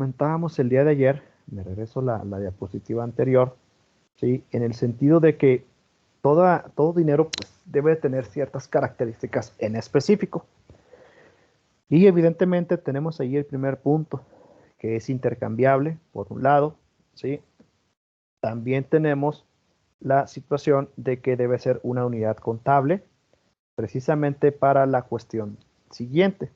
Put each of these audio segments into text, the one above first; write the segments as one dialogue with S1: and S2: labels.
S1: comentábamos el día de ayer, me regreso a la diapositiva anterior, ¿sí? En el sentido de que todo dinero pues, debe tener ciertas características en específico. Y evidentemente tenemos ahí el primer punto, que es intercambiable, por un lado, ¿sí? También tenemos la situación de que debe ser una unidad contable, precisamente para la cuestión siguiente: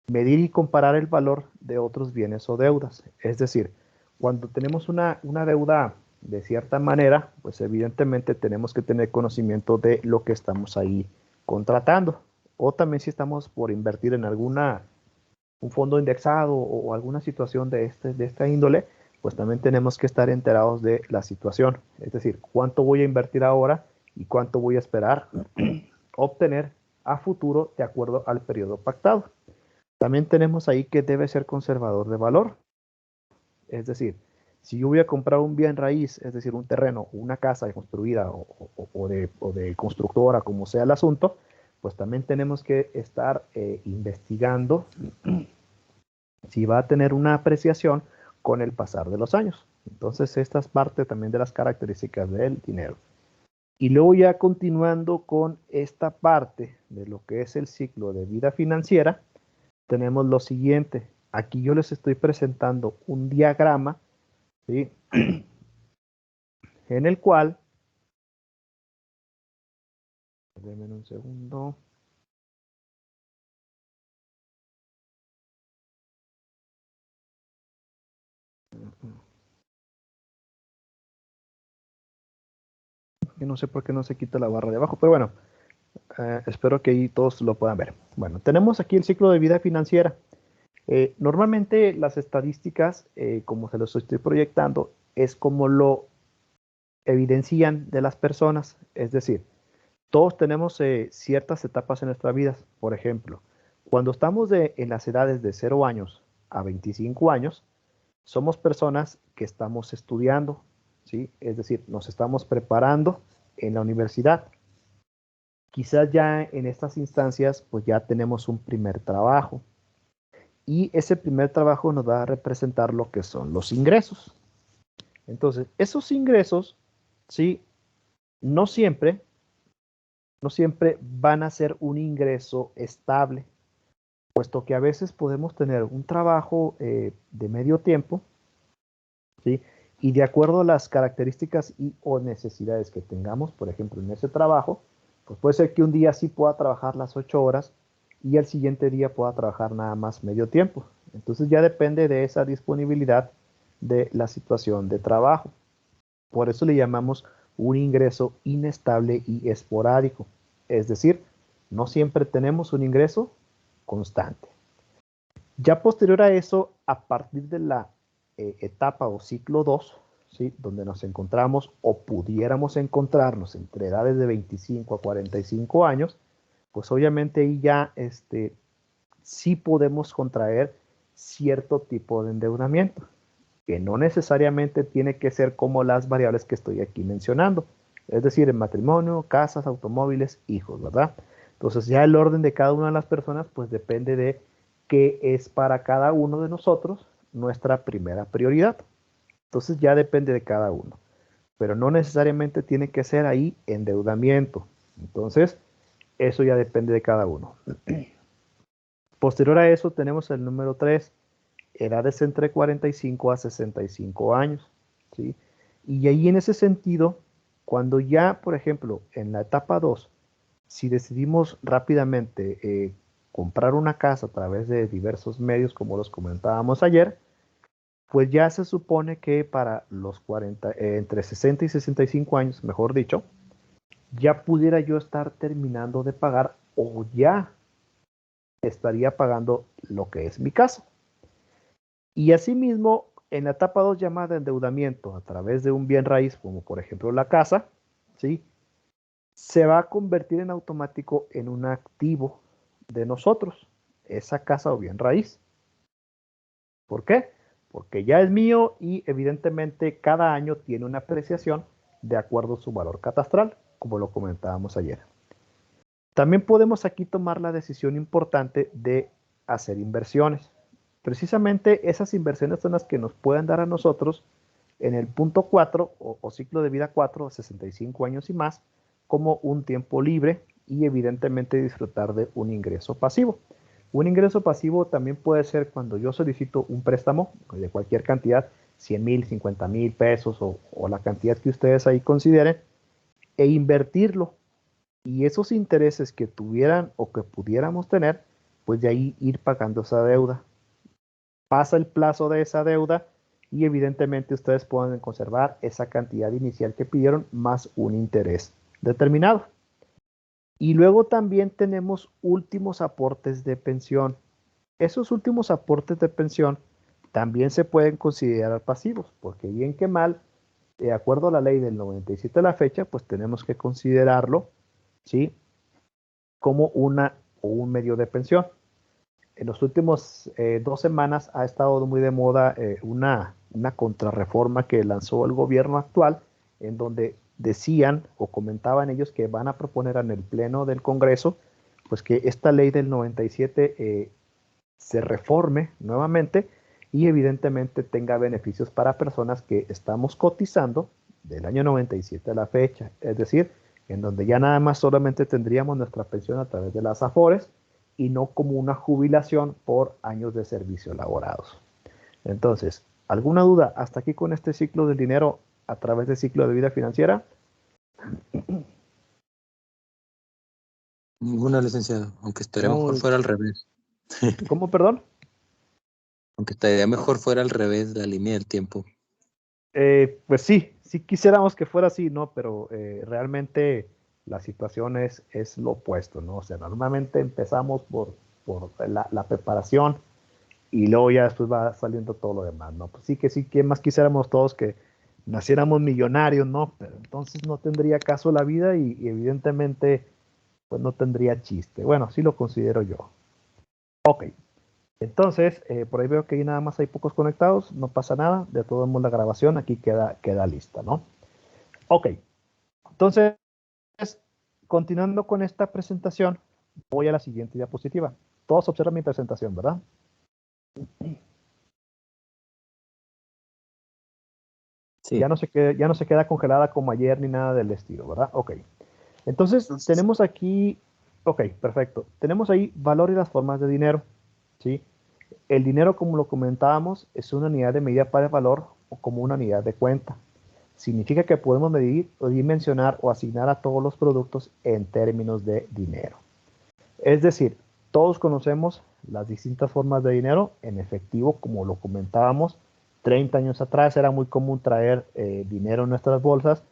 S1: medir y comparar el valor de otros bienes o deudas. Es decir, cuando tenemos una deuda de cierta manera, pues evidentemente tenemos que tener conocimiento de lo que estamos ahí contratando. O también si estamos por invertir en un fondo indexado o alguna situación de esta índole, pues también tenemos que estar enterados de la situación. Es decir, cuánto voy a invertir ahora y cuánto voy a esperar obtener a futuro de acuerdo al periodo pactado. También tenemos ahí que debe ser conservador de valor. Es decir, si yo voy a comprar un bien raíz, es decir, un terreno, una casa construida o de constructora, como sea el asunto, pues también tenemos que estar investigando si va a tener una apreciación con el pasar de los años. Entonces, esta es parte también de las características del dinero. Y luego ya continuando con esta parte de lo que es el ciclo de vida financiera, tenemos lo siguiente. Aquí yo les estoy presentando un diagrama, ¿sí? En el cual, denme un segundo. Yo no sé por qué no se quita la barra de abajo, pero bueno, espero que ahí todos lo puedan ver. Bueno, tenemos aquí el ciclo de vida financiera. Normalmente las estadísticas, como se los estoy proyectando, es como lo evidencian de las personas. Es decir, todos tenemos ciertas etapas en nuestra vida. Por ejemplo, cuando estamos en las edades de 0 años a 25 años, somos personas que estamos estudiando, ¿sí? Es decir, nos estamos preparando en la universidad. Quizás ya en estas instancias, pues ya tenemos un primer trabajo. Y ese primer trabajo nos va a representar lo que son los ingresos. Entonces, esos ingresos, sí, no siempre, no siempre van a ser un ingreso estable, puesto que a veces podemos tener un trabajo de medio tiempo, ¿sí? Y de acuerdo a las características y o necesidades que tengamos, por ejemplo, en ese trabajo, pues puede ser que un día sí pueda trabajar las 8 horas y el siguiente día pueda trabajar nada más medio tiempo. Entonces ya depende de esa disponibilidad de la situación de trabajo. Por eso le llamamos un ingreso inestable y esporádico. Es decir, no siempre tenemos un ingreso constante. Ya posterior a eso, a partir de la etapa o ciclo 2, ¿sí? Donde nos encontramos o pudiéramos encontrarnos entre edades de 25 a 45 años, pues obviamente ahí ya sí podemos contraer cierto tipo de endeudamiento, que no necesariamente tiene que ser como las variables que estoy aquí mencionando, es decir, en matrimonio, casas, automóviles, hijos, ¿verdad? Entonces ya el orden de cada una de las personas pues depende de qué es para cada uno de nosotros nuestra primera prioridad. Entonces ya depende de cada uno, pero no necesariamente tiene que ser ahí endeudamiento. Entonces, eso ya depende de cada uno. Posterior a eso tenemos el número 3, edades entre 45 a 65 años, ¿sí? Y ahí en ese sentido, cuando ya, por ejemplo, en la etapa 2, si decidimos rápidamente comprar una casa a través de diversos medios, como los comentábamos ayer, pues ya se supone que para los 40, entre 60 y 65 años, mejor dicho, ya pudiera yo estar terminando de pagar o ya estaría pagando lo que es mi casa. Y asimismo, en la etapa 2 llamada endeudamiento a través de un bien raíz, como por ejemplo la casa, ¿sí? Se va a convertir en automático en un activo de nosotros, esa casa o bien raíz. ¿Por qué? Porque ya es mío y evidentemente cada año tiene una apreciación de acuerdo a su valor catastral, como lo comentábamos ayer. También podemos aquí tomar la decisión importante de hacer inversiones. precisamente esas inversiones son las que nos pueden dar a nosotros en el punto 4 o ciclo de vida 4, 65 años y más, como un tiempo libre y evidentemente disfrutar de un ingreso pasivo. Un ingreso pasivo también puede ser cuando yo solicito un préstamo de cualquier cantidad, 100,000, 50,000 pesos o la cantidad que ustedes ahí consideren, e invertirlo. Y esos intereses que tuvieran o que pudiéramos tener, pues de ahí ir pagando esa deuda. Pasa el plazo de esa deuda y evidentemente ustedes pueden conservar esa cantidad inicial que pidieron más un interés determinado. Y luego también tenemos últimos aportes de pensión. Esos últimos aportes de pensión también se pueden considerar pasivos, porque bien que mal, de acuerdo a la ley del 97 de la fecha, pues tenemos que considerarlo, ¿sí?, como una o un medio de pensión. En los últimos 2 semanas ha estado muy de moda una contrarreforma que lanzó el gobierno actual, en donde decían o comentaban ellos que van a proponer en el Pleno del Congreso, pues que esta ley del 97 se reforme nuevamente y evidentemente tenga beneficios para personas que estamos cotizando del año 97 a la fecha, es decir, en donde ya nada más solamente tendríamos nuestra pensión a través de las AFORES y no como una jubilación por años de servicio elaborados. Entonces, ¿alguna duda hasta aquí con este ciclo del dinero a través del ciclo de vida financiera?
S2: Ninguna, licenciado, aunque estaría mejor fuera al revés.
S1: ¿Cómo, perdón?
S2: Aunque estaría mejor fuera al revés la línea del tiempo.
S1: Pues sí, sí quisiéramos que fuera así, ¿no? Pero realmente la situación es lo opuesto, ¿no? O sea, normalmente empezamos por la preparación y luego ya después va saliendo todo lo demás, ¿no? Pues sí, que más quisiéramos todos que naciéramos millonarios, ¿no? Pero entonces no tendría caso la vida y evidentemente pues no tendría chiste. Bueno, sí lo considero yo. Ok, entonces por ahí veo que ahí nada más hay pocos conectados, no pasa nada, de todo modo la grabación aquí queda lista, ¿no? Ok, entonces continuando con esta presentación, voy a la siguiente diapositiva. Todos observan mi presentación, ¿verdad?
S2: Sí.
S1: Ya no se queda congelada como ayer ni nada del estilo, ¿verdad? Ok. Entonces, tenemos aquí, ok, perfecto. Tenemos ahí valor y las formas de dinero, ¿sí? El dinero, como lo comentábamos, es una unidad de medida para el valor o como una unidad de cuenta. Significa que podemos medir o dimensionar o asignar a todos los productos en términos de dinero. Es decir, todos conocemos las distintas formas de dinero en efectivo, como lo comentábamos. 30 años atrás era muy común traer dinero en nuestras bolsas,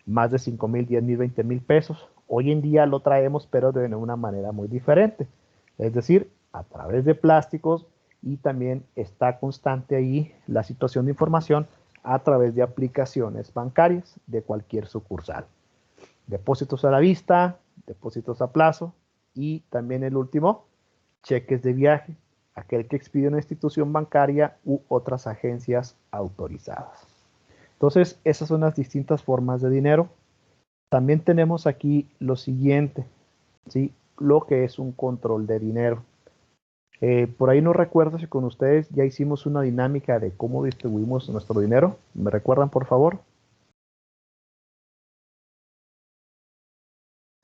S1: más de 5,000, 10,000, 20,000 pesos. Hoy en día lo traemos, pero de una manera muy diferente. Es decir, a través de plásticos y también está constante ahí la situación de información a través de aplicaciones bancarias de cualquier sucursal. Depósitos a la vista, depósitos a plazo y también el último, cheques de viaje, aquel que expide una institución bancaria u otras agencias autorizadas. Entonces, esas son las distintas formas de dinero. También tenemos aquí lo siguiente, ¿sí? Lo que es un control de dinero. Por ahí no recuerdo si con ustedes ya hicimos una dinámica de cómo distribuimos nuestro dinero. ¿Me recuerdan, por favor?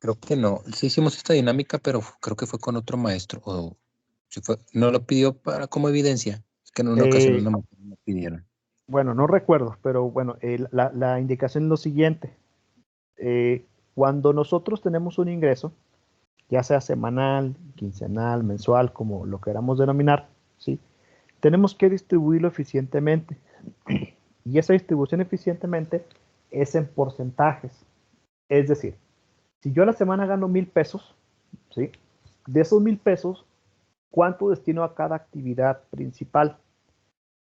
S2: Creo que no. Sí hicimos esta dinámica, pero creo que fue con otro maestro. O si fue, no lo pidió para como evidencia. Es que en una ocasión
S1: Eh,
S2: no me pidieron.
S1: bueno, no recuerdo, pero bueno, la indicación es lo siguiente. Cuando nosotros tenemos un ingreso, ya sea semanal, quincenal, mensual, como lo queramos denominar, ¿sí? Tenemos que distribuirlo eficientemente. Y esa distribución eficientemente es en porcentajes. Es decir, si yo a la semana gano 1,000 pesos, ¿sí? De esos 1,000 pesos, ¿cuánto destino a cada actividad principal?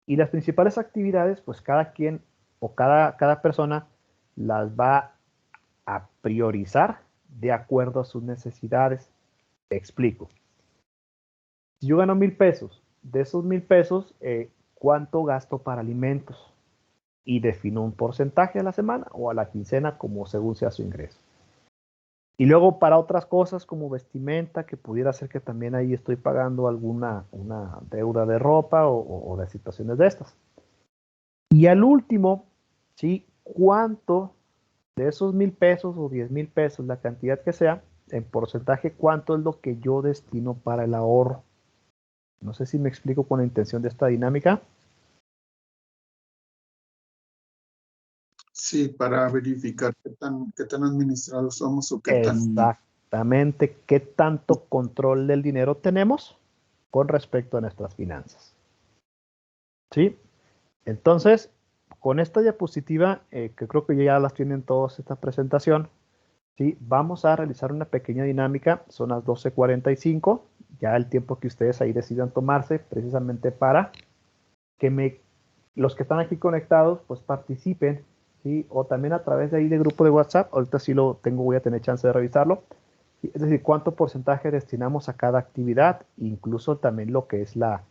S1: Y las principales actividades, pues cada quien o cada persona las va a priorizar de acuerdo a sus necesidades. Te explico. Si yo gano 1,000 pesos, de esos 1,000 pesos, ¿cuánto gasto para alimentos? Y defino un porcentaje a la semana o a la quincena, como según sea su ingreso. Y luego para otras cosas como vestimenta, que pudiera ser que también ahí estoy pagando alguna una deuda de ropa o de situaciones de estas. Y al último, ¿sí? ¿Cuánto de esos 1,000 pesos o 10,000 pesos, la cantidad que sea, en porcentaje, cuánto es lo que yo destino para el ahorro? No sé si me explico con la intención de esta dinámica.
S3: Sí, para verificar qué tan administrados somos o qué tan...
S1: Exactamente, qué tanto control del dinero tenemos con respecto a nuestras finanzas. ¿Sí? Entonces, con esta diapositiva, que creo que ya las tienen todos esta presentación, ¿sí? Vamos a realizar una pequeña dinámica, son las 12:45, ya el tiempo que ustedes ahí decidan tomarse, precisamente para que los que están aquí conectados, pues participen, ¿sí? O también a través de ahí de grupo de WhatsApp, ahorita sí lo tengo, voy a tener chance de revisarlo, ¿sí? Es decir, cuánto porcentaje destinamos a cada actividad, incluso también lo que es la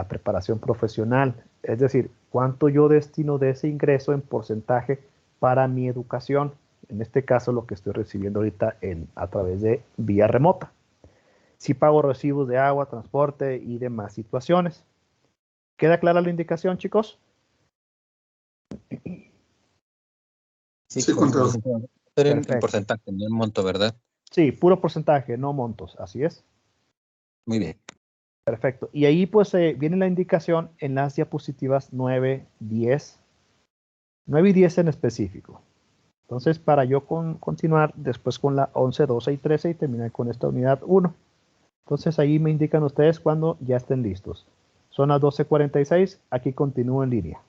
S1: preparación profesional, es decir, cuánto yo destino de ese ingreso en porcentaje para mi educación, en este caso lo que estoy recibiendo ahorita a través de vía remota. Si pago recibos de agua, transporte y demás situaciones. ¿Queda clara la indicación, chicos?
S2: Sí,
S3: Sí, contador.
S2: en
S1: Perfecto.
S2: porcentaje, no en monto, ¿verdad?
S1: Sí, puro porcentaje, no montos, así es.
S2: Muy bien.
S1: Perfecto. Y ahí pues viene la indicación en las diapositivas 9, 10, 9 y 10 en específico. Entonces, para yo continuar después con la 11, 12 y 13 y terminar con esta unidad 1. Entonces, ahí me indican ustedes cuando ya estén listos. Son las 12:46, aquí continúo en línea.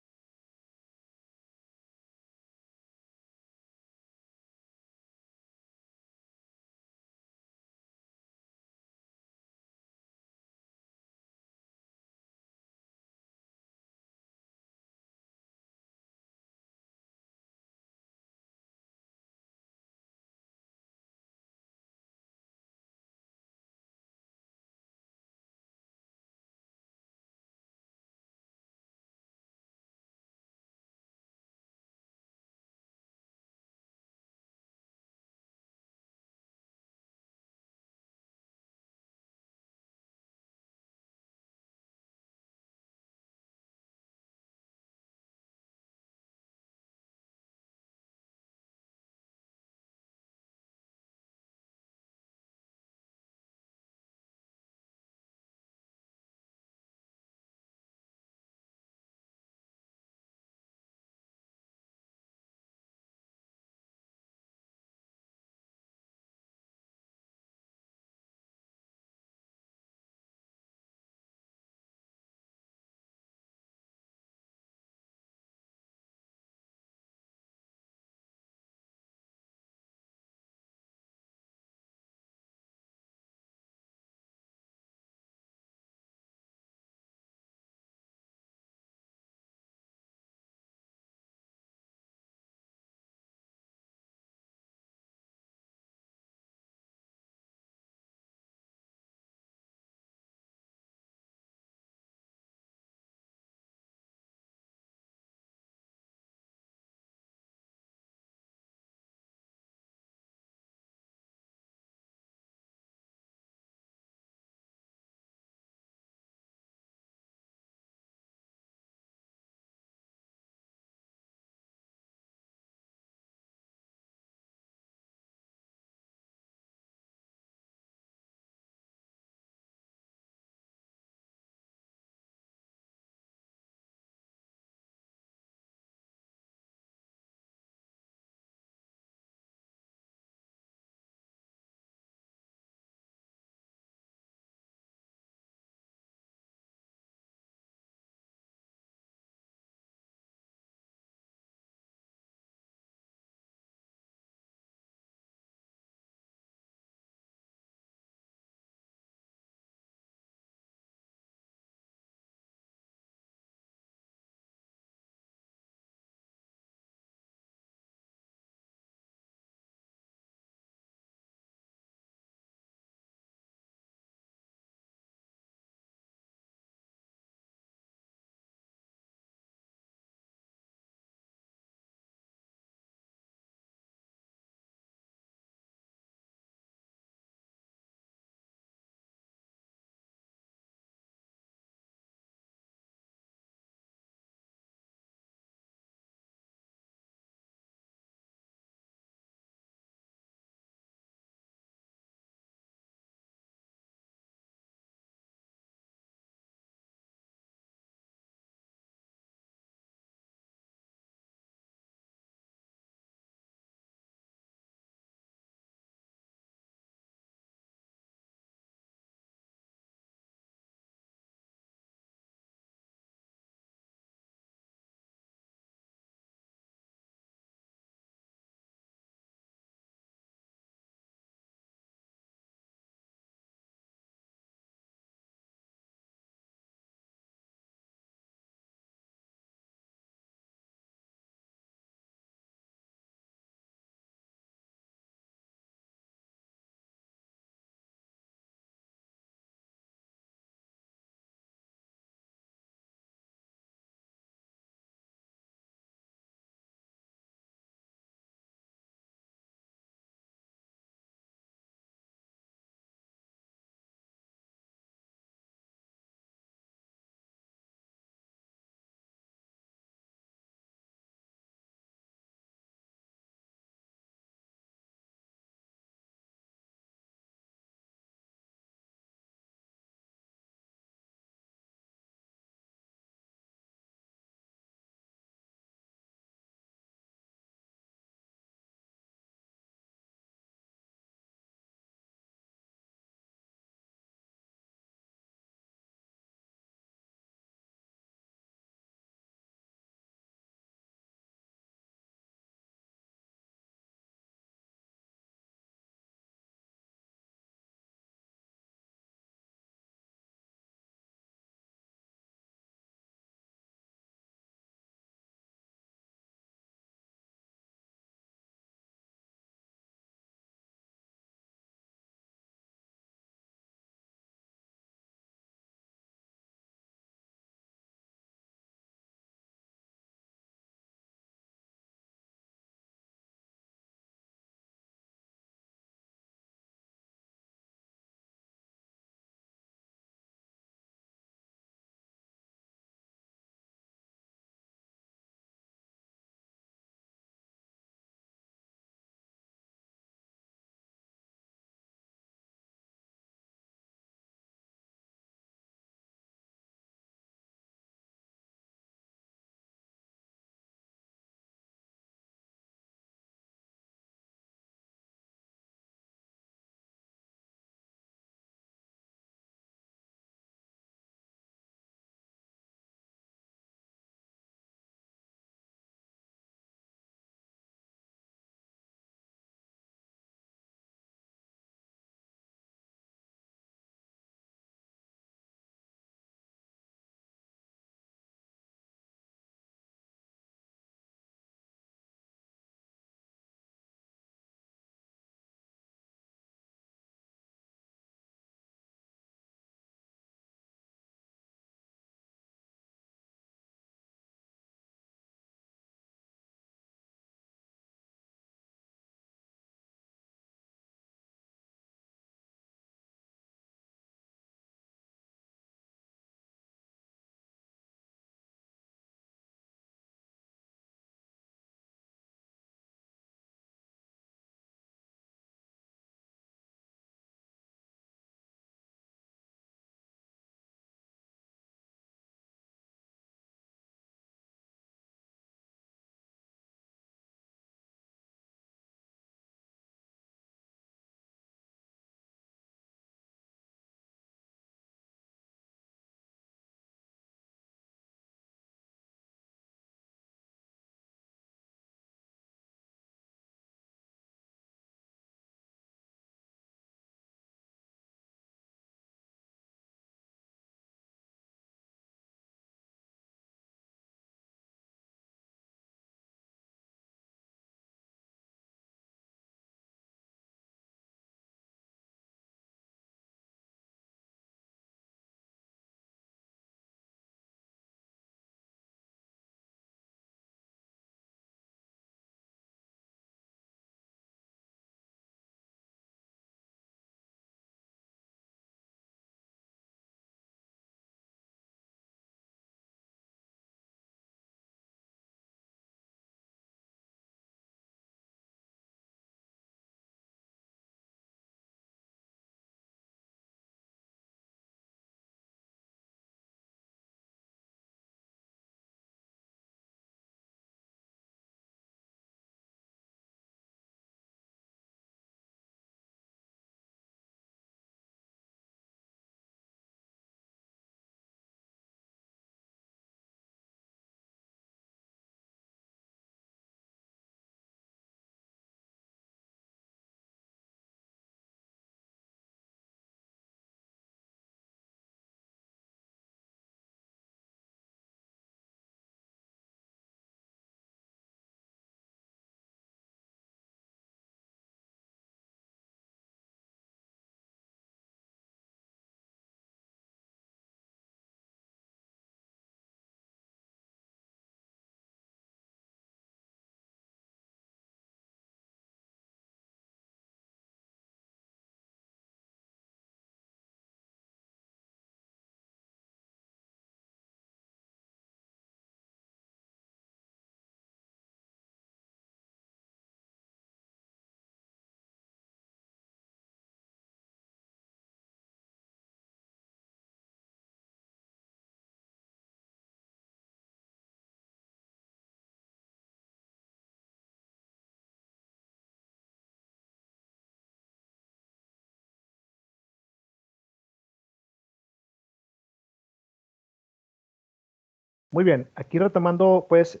S1: Muy bien, aquí retomando pues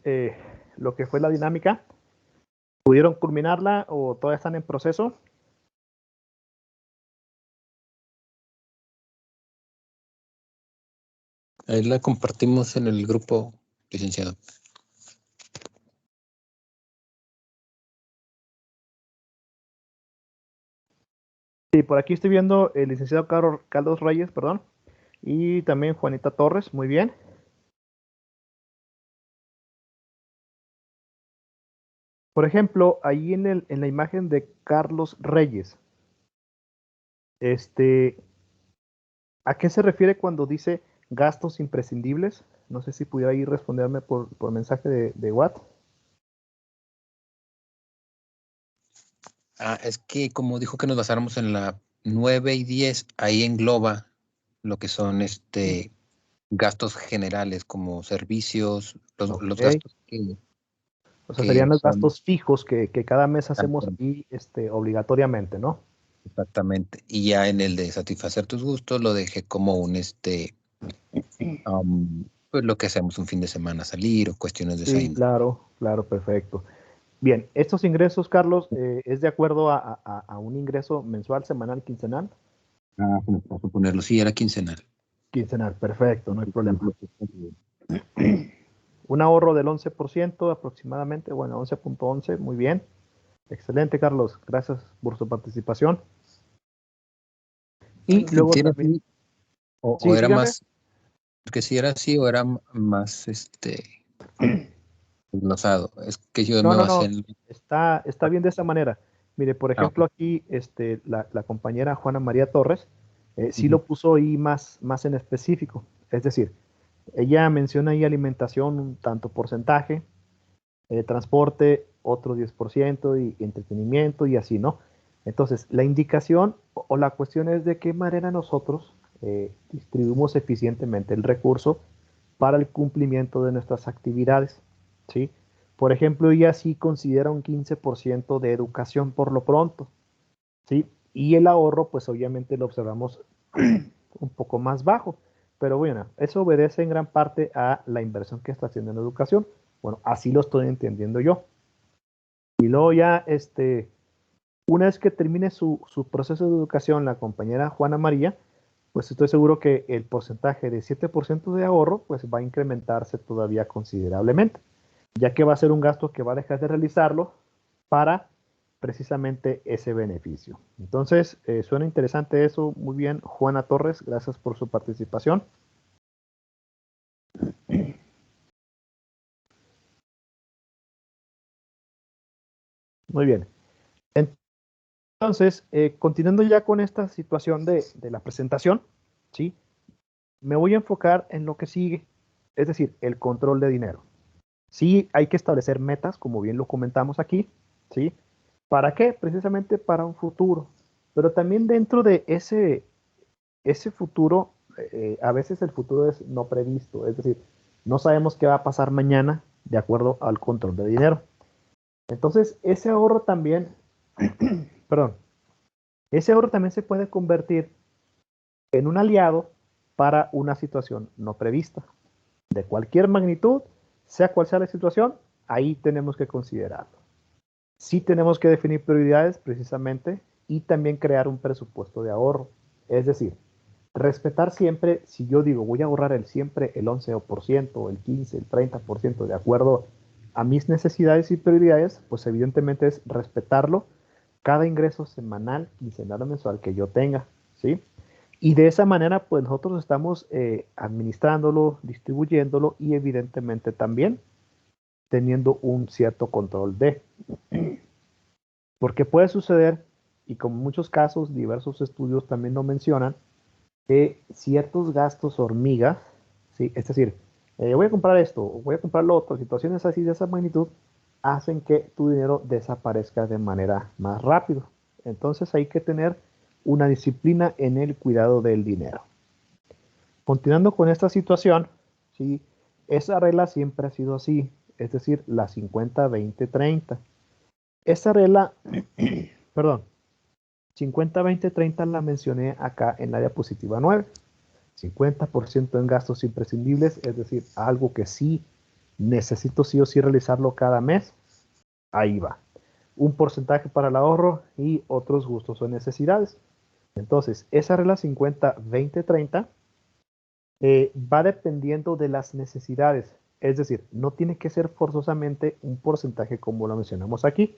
S1: lo que fue la dinámica. ¿Pudieron culminarla o todavía están en proceso?
S2: Ahí la compartimos en el grupo, licenciado.
S1: Sí, por aquí estoy viendo el licenciado Carlos Reyes, perdón, y también Juanita Torres, muy bien. Por ejemplo, ahí en la imagen de Carlos Reyes, ¿a qué se refiere cuando dice gastos imprescindibles? No sé si pudiera ahí responderme por mensaje de WhatsApp.
S2: Es que como dijo que nos basáramos en la 9 y 10, ahí engloba lo que son gastos generales como servicios, los
S1: Ok.
S2: gastos
S1: O sea,
S2: que
S1: serían los
S2: son
S1: gastos fijos que cada mes hacemos
S2: tanto-
S1: aquí obligatoriamente, ¿no?
S2: exactamente. Y ya en el de satisfacer tus gustos lo dejé como un pues lo que hacemos un fin de semana, salir o cuestiones de esa
S1: Sí,
S2: índole.
S1: claro, claro, perfecto. Bien, estos ingresos, Carlos, ¿es de acuerdo a un ingreso mensual, semanal, quincenal?
S2: Para suponerlo, sí, era quincenal.
S1: Quincenal, perfecto, no hay problema. Un ahorro del 11% aproximadamente, bueno, 11.11, muy bien. Excelente, Carlos, gracias por su participación. Y luego
S2: Si era
S1: también,
S2: así, o
S1: sí,
S2: era
S1: dígame.
S2: más, porque si era así o era más desglosado. Es que yo
S1: No,
S2: me
S1: no,
S2: basé
S1: no,
S2: en.
S1: está bien de esa manera. Mire, por
S2: Ok.
S1: ejemplo, aquí la compañera Juana María Torres sí
S2: Ujú.
S1: lo puso ahí más en específico. Es decir, ella menciona ahí alimentación, un tanto porcentaje, transporte, otro 10% y entretenimiento y así, ¿no? Entonces, la indicación o la cuestión es de qué manera nosotros distribuimos eficientemente el recurso para el cumplimiento de nuestras actividades, ¿sí? Por ejemplo, ella sí considera un 15% de educación por lo pronto, ¿sí? Y el ahorro, pues obviamente lo observamos un poco más bajo, pero bueno, eso obedece en gran parte a la inversión que está haciendo en educación. Bueno, así lo estoy entendiendo yo. Y luego ya, una vez que termine su proceso de educación, la compañera Juana María, pues estoy seguro que el porcentaje de 7% de ahorro, pues va a incrementarse todavía considerablemente, ya que va a ser un gasto que va a dejar de realizarlo para precisamente ese beneficio. Entonces, suena interesante eso. Muy bien, Juana Torres, gracias por su participación. Muy bien. Entonces, continuando ya con esta situación de la presentación, ¿sí? Me voy a enfocar en lo que sigue, es decir, el control de dinero. Sí, hay que establecer metas, como bien lo comentamos aquí, ¿sí? ¿Para qué? Precisamente para un futuro. Pero también dentro de ese futuro, a veces el futuro es no previsto, es decir, no sabemos qué va a pasar mañana de acuerdo al control de dinero. Entonces, ese ahorro también, perdón, ese ahorro también se puede convertir en un aliado para una situación no prevista. De cualquier magnitud, sea cual sea la situación, ahí tenemos que considerarlo. Sí tenemos que definir prioridades precisamente y también crear un presupuesto de ahorro. Es decir, respetar siempre, si yo digo voy a ahorrar siempre el 11%, el 15%, el 30% de acuerdo a mis necesidades y prioridades, pues evidentemente es respetarlo cada ingreso semanal, quincenal o mensual que yo tenga, ¿sí? Y de esa manera, pues nosotros estamos administrándolo, distribuyéndolo y evidentemente también teniendo un cierto control de. Porque puede suceder, y como en muchos casos, diversos estudios también lo mencionan, que ciertos gastos hormigas, ¿sí? Es decir, voy a comprar esto, voy a comprar lo otro, situaciones así de esa magnitud, hacen que tu dinero desaparezca de manera más rápido. Entonces hay que tener una disciplina en el cuidado del dinero. Continuando con esta situación, ¿sí? Esa regla siempre ha sido así, es decir, la 50-20-30. Esa regla, perdón, 50-20-30 la mencioné acá en la diapositiva 9. 50% en gastos imprescindibles, es decir, algo que sí necesito sí o sí realizarlo cada mes, ahí va. Un porcentaje para el ahorro y otros gustos o necesidades. Entonces, esa regla 50-20-30 va dependiendo de las necesidades. Es decir, no tiene que ser forzosamente un porcentaje como lo mencionamos aquí.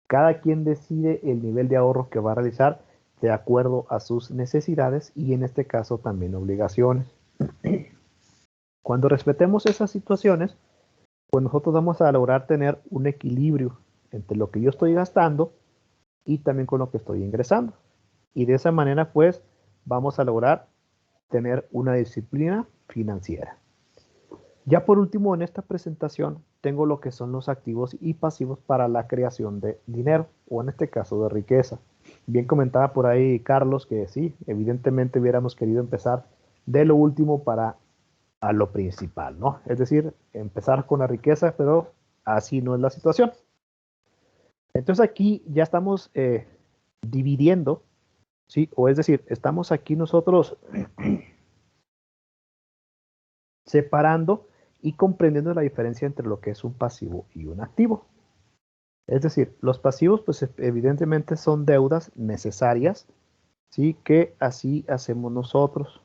S1: Cada quien decide el nivel de ahorro que va a realizar de acuerdo a sus necesidades y en este caso también obligaciones. Cuando respetemos esas situaciones, pues nosotros vamos a lograr tener un equilibrio entre lo que yo estoy gastando y también con lo que estoy ingresando. Y de esa manera, pues, vamos a lograr tener una disciplina financiera. Ya por último, en esta presentación tengo lo que son los activos y pasivos para la creación de dinero, o en este caso de riqueza. Bien comentaba por ahí Carlos que sí, evidentemente hubiéramos querido empezar de lo último para a lo principal, ¿no? Es decir, empezar con la riqueza, pero así no es la situación. Entonces aquí ya estamos dividiendo, ¿sí? O es decir, estamos aquí nosotros separando y comprendiendo la diferencia entre lo que es un pasivo y un activo. Es decir, los pasivos, pues evidentemente son deudas necesarias, ¿sí? Que así hacemos nosotros.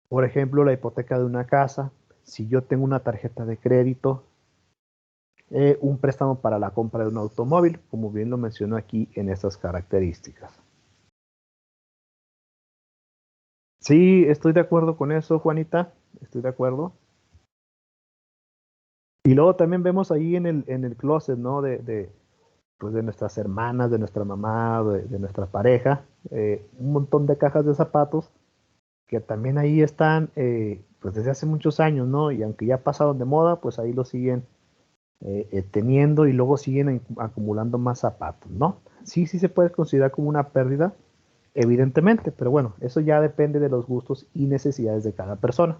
S1: Por ejemplo, la hipoteca de una casa, si yo tengo una tarjeta de crédito, un préstamo para la compra de un automóvil, como bien lo menciono aquí en estas características. Sí, estoy de acuerdo con eso, Juanita, estoy de acuerdo. Y luego también vemos ahí en el closet, ¿no? Pues de nuestras hermanas, de nuestra mamá, de nuestra pareja, un montón de cajas de zapatos que también ahí están, pues desde hace muchos años, ¿no? Y aunque ya pasaron de moda, pues ahí lo siguen teniendo y luego siguen acumulando más zapatos, ¿no? Sí, sí se puede considerar como una pérdida, evidentemente, pero bueno, eso ya depende de los gustos y necesidades de cada persona.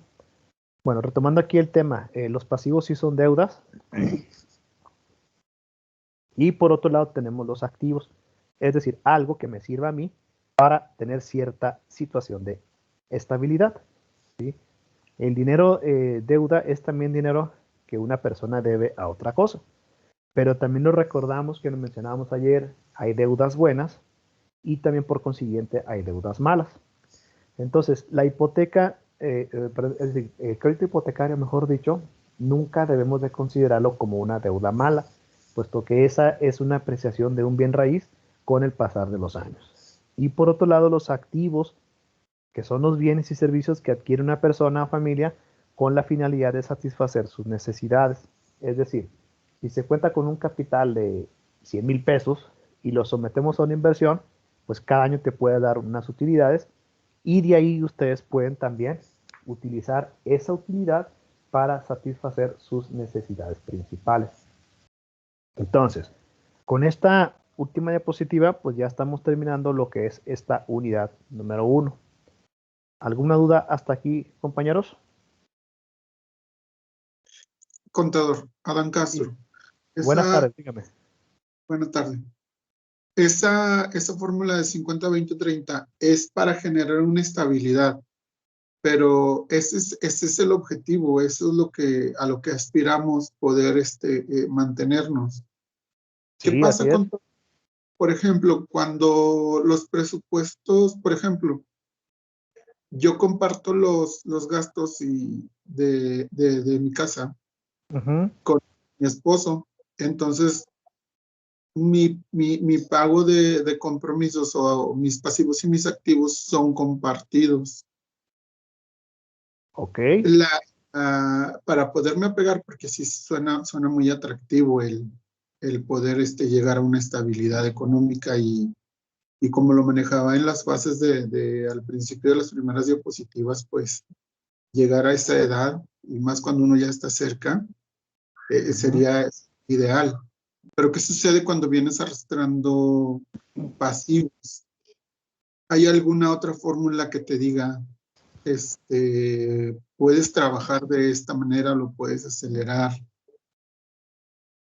S1: Bueno, retomando aquí el tema, los pasivos sí son deudas y por otro lado tenemos los activos, es decir, algo que me sirva a mí para tener cierta situación de estabilidad, ¿sí? El dinero deuda es también dinero que una persona debe a otra cosa. Pero también nos recordamos que nos mencionábamos ayer, hay deudas buenas y también por consiguiente hay deudas malas. Entonces, la hipoteca, es decir, el crédito hipotecario, mejor dicho, nunca debemos de considerarlo como una deuda mala, puesto que esa es una apreciación de un bien raíz con el pasar de los años. Y por otro lado, los activos, que son los bienes y servicios que adquiere una persona o familia con la finalidad de satisfacer sus necesidades. Es decir, si se cuenta con un capital de 100,000 pesos y lo sometemos a una inversión, pues cada año te puede dar unas utilidades y de ahí ustedes pueden también utilizar esa utilidad para satisfacer sus necesidades principales. Entonces, con esta última diapositiva, pues ya estamos terminando lo que es esta unidad número 1. ¿Alguna duda hasta aquí, compañeros?
S3: Contador, Adán Castro.
S1: Sí. Buenas tardes, dígame.
S3: Buenas tardes. Esa fórmula de 50-20-30 es para generar una estabilidad, pero ese es el objetivo, eso es a lo que aspiramos poder mantenernos. ¿Qué
S1: Sí,
S3: pasa
S1: así es.
S3: por ejemplo, cuando los presupuestos, por ejemplo, yo comparto los gastos de mi casa con mi esposo, entonces mi pago de compromisos o mis pasivos y mis activos son compartidos.
S1: Ok.
S3: Para poderme apegar, porque sí suena muy atractivo el poder llegar a una estabilidad económica y como lo manejaba en las fases al principio de las primeras diapositivas, pues llegar a esa edad, y más cuando uno ya está cerca, sería ideal. Pero ¿qué sucede cuando vienes arrastrando pasivos? ¿Hay alguna otra fórmula que te diga, puedes trabajar de esta manera, lo puedes acelerar?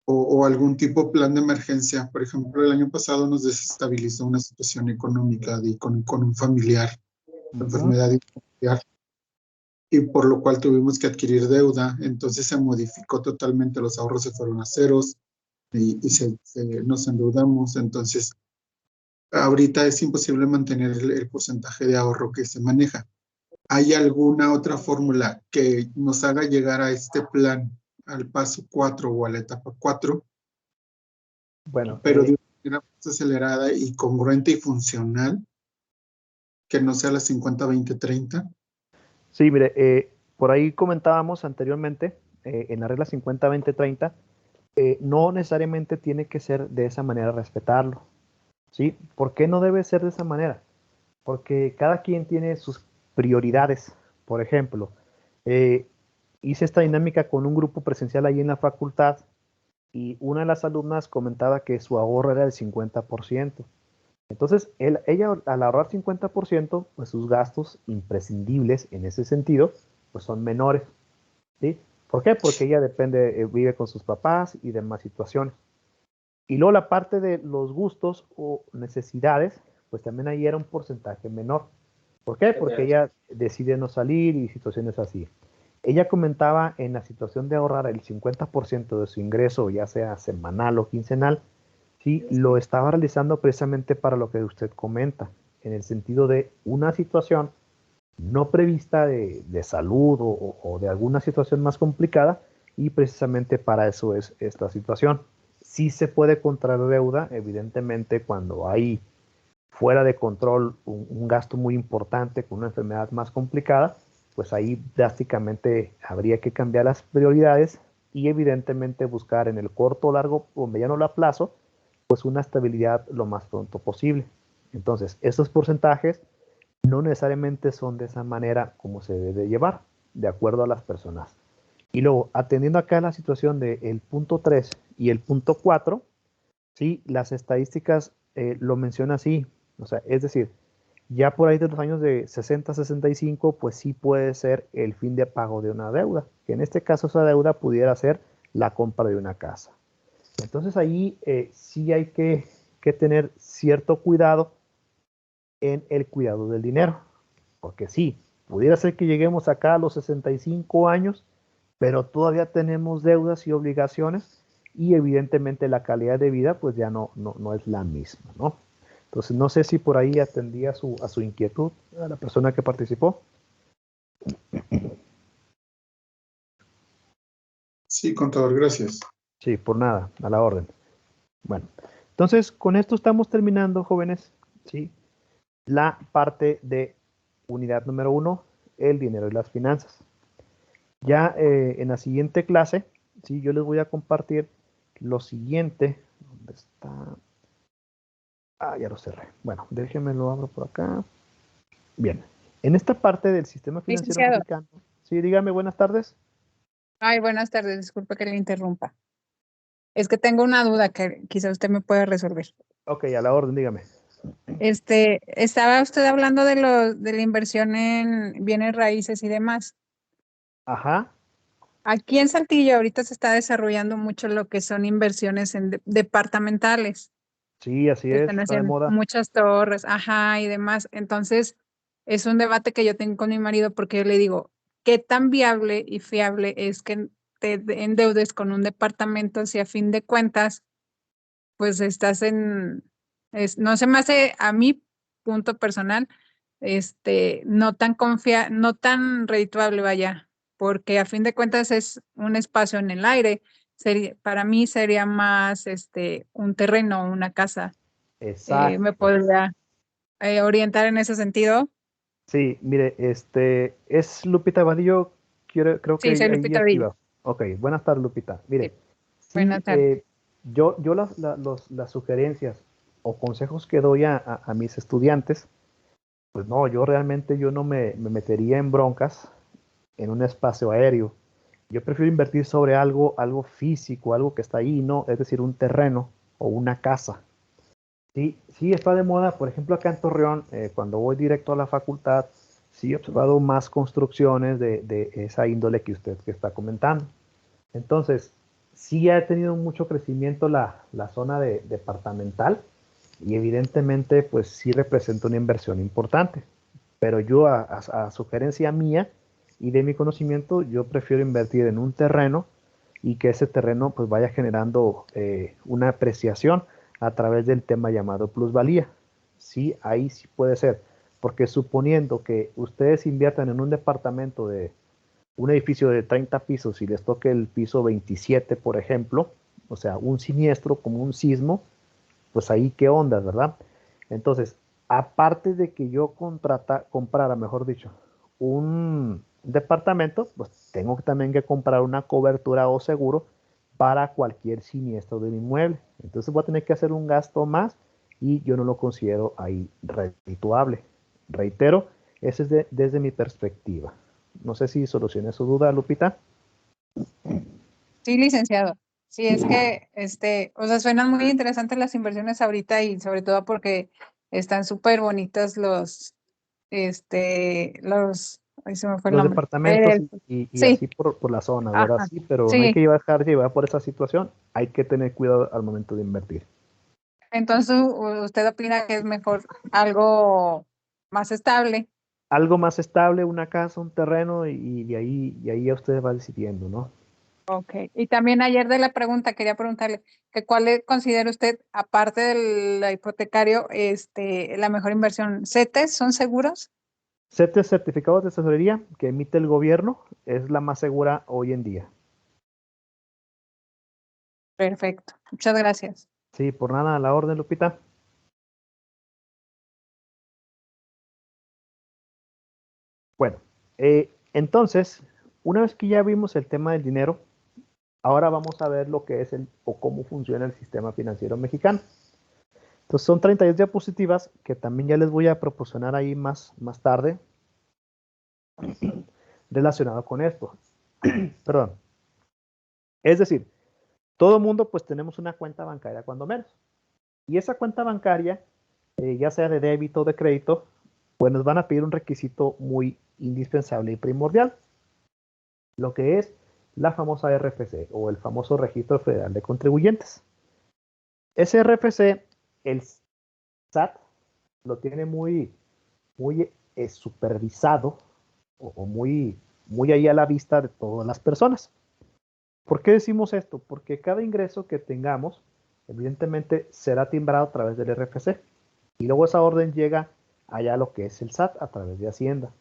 S3: O algún tipo de plan de emergencia. Por ejemplo, el año pasado nos desestabilizó una situación económica con un familiar. enfermedad familiar, y por lo cual tuvimos que adquirir deuda. Entonces se modificó totalmente, los ahorros se fueron a ceros y nos endeudamos. Entonces ahorita es imposible mantener el porcentaje de ahorro que se maneja. ¿Hay alguna otra fórmula que nos haga llegar a este plan, al paso 4 o a la etapa 4?
S1: Bueno,
S3: pero de una manera más acelerada y congruente y funcional, que no sea la 50-20-30.
S1: sí, mire, por ahí comentábamos anteriormente, en la regla 50-20-30, no necesariamente tiene que ser de esa manera respetarlo, ¿sí? ¿Por qué no debe ser de esa manera? Porque cada quien tiene sus prioridades. Por ejemplo, hice esta dinámica con un grupo presencial ahí en la facultad y una de las alumnas comentaba que su ahorro era del 50%. Entonces, ella al ahorrar 50%, pues sus gastos imprescindibles en ese sentido, pues son menores, ¿sí? ¿Por qué? Porque ella depende, vive con sus papás y demás situaciones. Y luego la parte de los gustos o necesidades, pues también ahí era un porcentaje menor. ¿Por qué? Porque ella decide no salir y situaciones así. Ella comentaba en la situación de ahorrar el 50% de su ingreso, ya sea semanal o quincenal, sí, lo estaba realizando precisamente para lo que usted comenta, en el sentido de una situación no prevista de salud o de alguna situación más complicada, y precisamente para eso es esta situación. Sí se puede contraer deuda, evidentemente, cuando hay fuera de control un gasto muy importante con una enfermedad más complicada, pues ahí drásticamente habría que cambiar las prioridades y evidentemente buscar en el corto, largo o mediano plazo, pues una estabilidad lo más pronto posible. Entonces, esos porcentajes no necesariamente son de esa manera como se debe llevar, de acuerdo a las personas. Y luego, atendiendo acá la situación del punto 3 y el punto 4, sí, las estadísticas lo menciona así, o sea, es decir, ya por ahí de los años de 60-65, pues sí puede ser el fin de pago de una deuda, que en este caso esa deuda pudiera ser la compra de una casa. Entonces ahí sí hay que tener cierto cuidado en el cuidado del dinero, porque sí, pudiera ser que lleguemos acá a los 65 años, pero todavía tenemos deudas y obligaciones y evidentemente la calidad de vida pues ya no es la misma, ¿no? Entonces no sé si por ahí atendía a su inquietud a la persona que participó.
S3: Sí, contador, gracias.
S1: Sí, por nada, a la orden. Bueno, entonces con esto estamos terminando, jóvenes, ¿sí? La parte de unidad número 1, el dinero y las finanzas. Ya en la siguiente clase, ¿sí? Yo les voy a compartir lo siguiente. ¿Dónde está? Ah, ya lo cerré. Bueno, déjenme lo abro por acá. Bien. En esta parte del sistema financiero
S4: Licenciado.
S1: mexicano. Sí, dígame, buenas tardes.
S4: Ay, buenas tardes, disculpe que le interrumpa. Es que tengo una duda que quizá usted me pueda resolver.
S1: Ok, a la orden, dígame.
S4: Estaba usted hablando de la inversión en bienes raíces y demás.
S1: Ajá.
S4: Aquí en Saltillo ahorita se está desarrollando mucho lo que son inversiones en departamentales.
S1: Sí, así
S4: Se
S1: es,
S4: están
S1: está de
S4: haciendo
S1: moda.
S4: muchas torres, ajá, y demás. Entonces, es un debate que yo tengo con mi marido porque yo le digo, ¿qué tan viable y fiable es que te endeudes con un departamento si a fin de cuentas, pues estás no se me hace a mi punto personal, no tan redituable, vaya, porque a fin de cuentas es un espacio en el aire. Para mí sería más, un terreno, una casa. ¿Me
S1: Exacto.
S4: podría orientar en ese sentido?
S1: Sí, mire, es Lupita Vadillo, creo que
S4: Sí, soy
S1: ahí
S4: Lupita Villa.
S1: activa. Ok, buenas tardes, Lupita.
S4: Sí,
S1: Mire, sí,
S4: buenas tardes.
S1: yo las sugerencias o consejos que doy a mis estudiantes, pues no, yo realmente yo no me metería en broncas en un espacio aéreo. Yo prefiero invertir sobre algo físico, algo que está ahí, ¿no? Es decir, un terreno o una casa. Sí, sí está de moda, por ejemplo, acá en Torreón, cuando voy directo a la facultad, sí he observado más construcciones de esa índole que usted que está comentando. Entonces, sí ha tenido mucho crecimiento la zona departamental y evidentemente, pues sí representa una inversión importante. Pero yo a sugerencia mía y de mi conocimiento, yo prefiero invertir en un terreno y que ese terreno pues vaya generando una apreciación a través del tema llamado plusvalía. Sí, ahí sí puede ser, porque suponiendo que ustedes inviertan en un departamento de un edificio de 30 pisos y les toque el piso 27, por ejemplo, o sea, un siniestro como un sismo, pues ahí qué onda, ¿verdad? Entonces, aparte de que yo comprara, mejor dicho, un departamento, pues tengo también que comprar una cobertura o seguro para cualquier siniestro del inmueble. Entonces voy a tener que hacer un gasto más y yo no lo considero ahí redituable. Reitero, ese es desde mi perspectiva. No sé si solucioné su duda, Lupita.
S4: Sí, licenciado. Sí, es que, o sea, suenan muy interesantes las inversiones ahorita y sobre todo porque están súper bonitos ahí se me fue el
S1: Los
S4: nombre.
S1: departamentos y
S4: Sí,
S1: así por la zona, ¿verdad?
S4: ajá,
S1: Sí, pero no hay
S4: sí.
S1: que dejar llevar por esa situación. Hay que tener cuidado al momento de invertir.
S4: Entonces, ¿usted opina que es mejor algo más estable?
S1: Algo más estable, una casa, un terreno, y de ahí ya usted va decidiendo, ¿no?
S4: Ok. Y también ayer de la pregunta, quería preguntarle que considera usted, aparte del hipotecario, la mejor inversión. ¿CETES son seguros?
S1: CETES, certificados de tesorería que emite el gobierno, es la más segura hoy en día.
S4: Perfecto. Muchas gracias.
S1: Sí, por nada, a la orden, Lupita. Bueno, entonces, una vez que ya vimos el tema del dinero, ahora vamos a ver lo que es o cómo funciona el sistema financiero mexicano. Entonces, son 32 diapositivas que también ya les voy a proporcionar ahí más tarde relacionado con esto. Perdón. Es decir, todo mundo pues tenemos una cuenta bancaria cuando menos. Y esa cuenta bancaria, ya sea de débito o de crédito, pues nos van a pedir un requisito muy indispensable y primordial, lo que es la famosa RFC o el famoso Registro Federal de Contribuyentes. Ese RFC, el SAT lo tiene muy supervisado o muy ahí a la vista de todas las personas. ¿Por qué decimos esto? Porque cada ingreso que tengamos, evidentemente, será timbrado a través del RFC. Y luego esa orden llega allá a lo que es el SAT a través de Hacienda.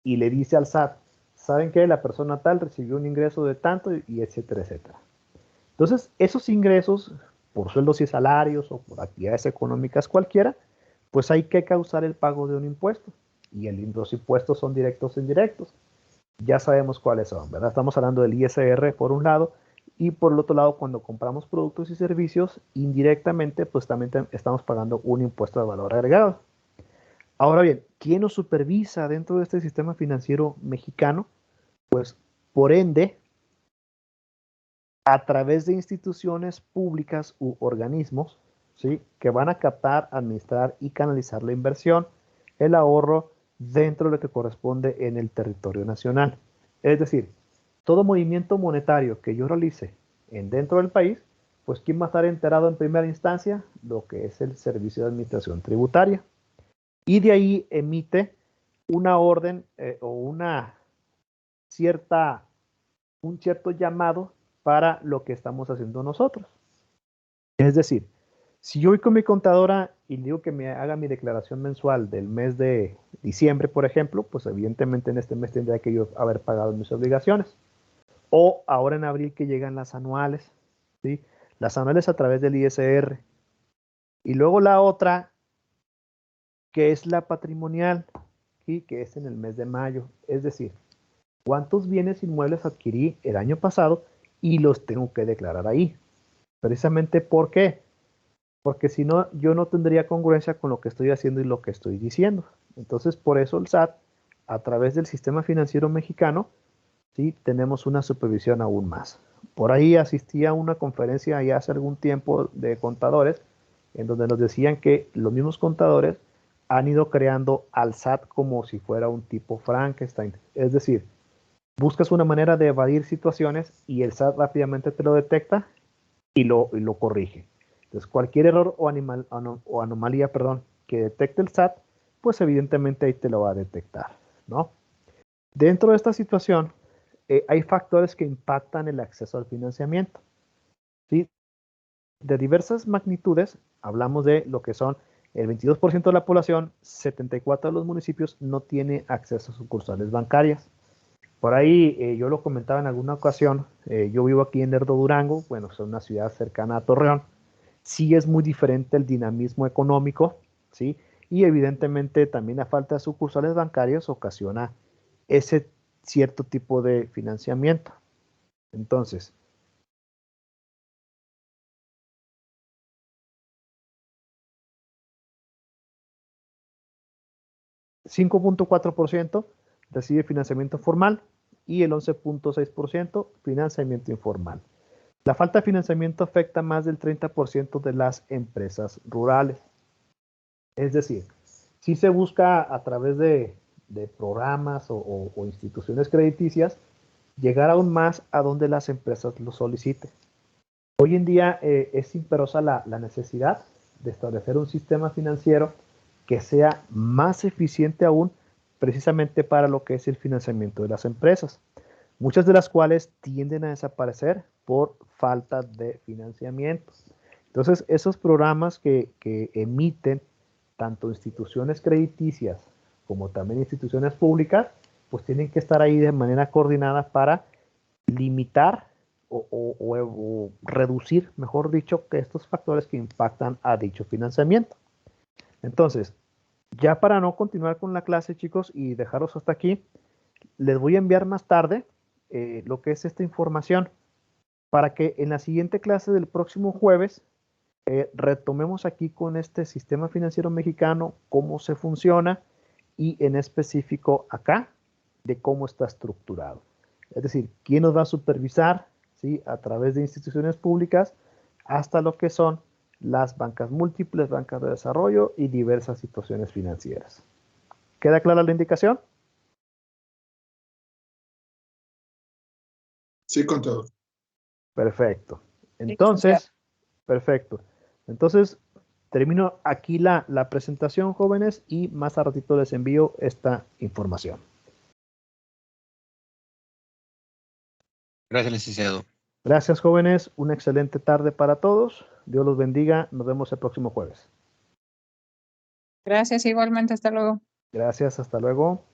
S1: Y le dice al SAT, ¿saben qué? La persona tal recibió un ingreso de tanto y etcétera, etcétera. Entonces, esos ingresos, por sueldos y salarios o por actividades económicas cualquiera, pues hay que causar el pago de un impuesto. Y los impuestos son directos e indirectos. Ya sabemos cuáles son, ¿verdad? Estamos hablando del ISR por un lado y por el otro lado, cuando compramos productos y servicios, indirectamente, pues también estamos pagando un impuesto de valor agregado. Ahora bien, ¿quién nos supervisa dentro de este sistema financiero mexicano? Pues, por ende, a través de instituciones públicas u organismos, ¿sí? Que van a captar, administrar y canalizar la inversión, el ahorro dentro de lo que corresponde en el territorio nacional. Es decir, todo movimiento monetario que yo realice dentro del país, pues ¿quién va a estar enterado en primera instancia? Lo que es el Servicio de Administración Tributaria. Y de ahí emite una orden o un cierto llamado para lo que estamos haciendo nosotros. Es decir, si yo voy con mi contadora y digo que me haga mi declaración mensual del mes de diciembre, por ejemplo, pues evidentemente en este mes tendría que yo haber pagado mis obligaciones. O ahora en abril que llegan las anuales, ¿sí? Las anuales a través del ISR. Y luego la otra, que es la patrimonial, ¿sí? Que es en el mes de mayo. Es decir, cuántos bienes inmuebles adquirí el año pasado y los tengo que declarar ahí. Precisamente, ¿por qué? Porque si no, yo no tendría congruencia con lo que estoy haciendo y lo que estoy diciendo. Entonces, por eso el SAT, a través del sistema financiero mexicano, sí, tenemos una supervisión aún más. Por ahí asistí a una conferencia ya hace algún tiempo de contadores, en donde nos decían que los mismos contadores han ido creando al SAT como si fuera un tipo Frankenstein. Es decir, buscas una manera de evadir situaciones y el SAT rápidamente te lo detecta y lo corrige. Entonces, cualquier error o anomalía, que detecte el SAT, pues evidentemente ahí te lo va a detectar, ¿no? Dentro de esta situación, hay factores que impactan el acceso al financiamiento, ¿sí? De diversas magnitudes, hablamos de lo que son el 22% de la población, 74% de los municipios no tiene acceso a sucursales bancarias. Por ahí yo lo comentaba en alguna ocasión, yo vivo aquí en Lerdo, Durango, bueno, es una ciudad cercana a Torreón, sí es muy diferente el dinamismo económico, ¿sí? Y evidentemente también la falta de sucursales bancarias ocasiona ese cierto tipo de financiamiento. Entonces, $5.4 recibe financiamiento formal y el 11.6% financiamiento informal. La falta de financiamiento afecta más del 30% de las empresas rurales. Es decir, si se busca a través de programas o instituciones crediticias llegar aún más a donde las empresas lo soliciten. Hoy en día es imperiosa la necesidad de establecer un sistema financiero que sea más eficiente aún precisamente para lo que es el financiamiento de las empresas, muchas de las cuales tienden a desaparecer por falta de financiamiento. Entonces, esos programas que emiten tanto instituciones crediticias como también instituciones públicas, pues tienen que estar ahí de manera coordinada para limitar o reducir, mejor dicho, que estos factores que impactan a dicho financiamiento. Entonces, ya para no continuar con la clase, chicos, y dejaros hasta aquí, les voy a enviar más tarde lo que es esta información para que en la siguiente clase del próximo jueves retomemos aquí con este sistema financiero mexicano, cómo se funciona y en específico acá de cómo está estructurado. Es decir, quién nos va a supervisar, ¿sí? A través de instituciones públicas hasta lo que son las bancas múltiples, bancas de desarrollo y diversas situaciones financieras. ¿Queda clara la indicación?
S3: Sí, contador.
S1: Perfecto. Entonces, perfecto. Entonces, termino aquí la presentación, jóvenes, y más a ratito les envío esta información.
S2: Gracias, licenciado.
S1: Gracias, jóvenes. Una excelente tarde para todos. Dios los bendiga. Nos vemos el próximo jueves.
S4: Gracias, igualmente. Hasta luego.
S1: Gracias. Hasta luego.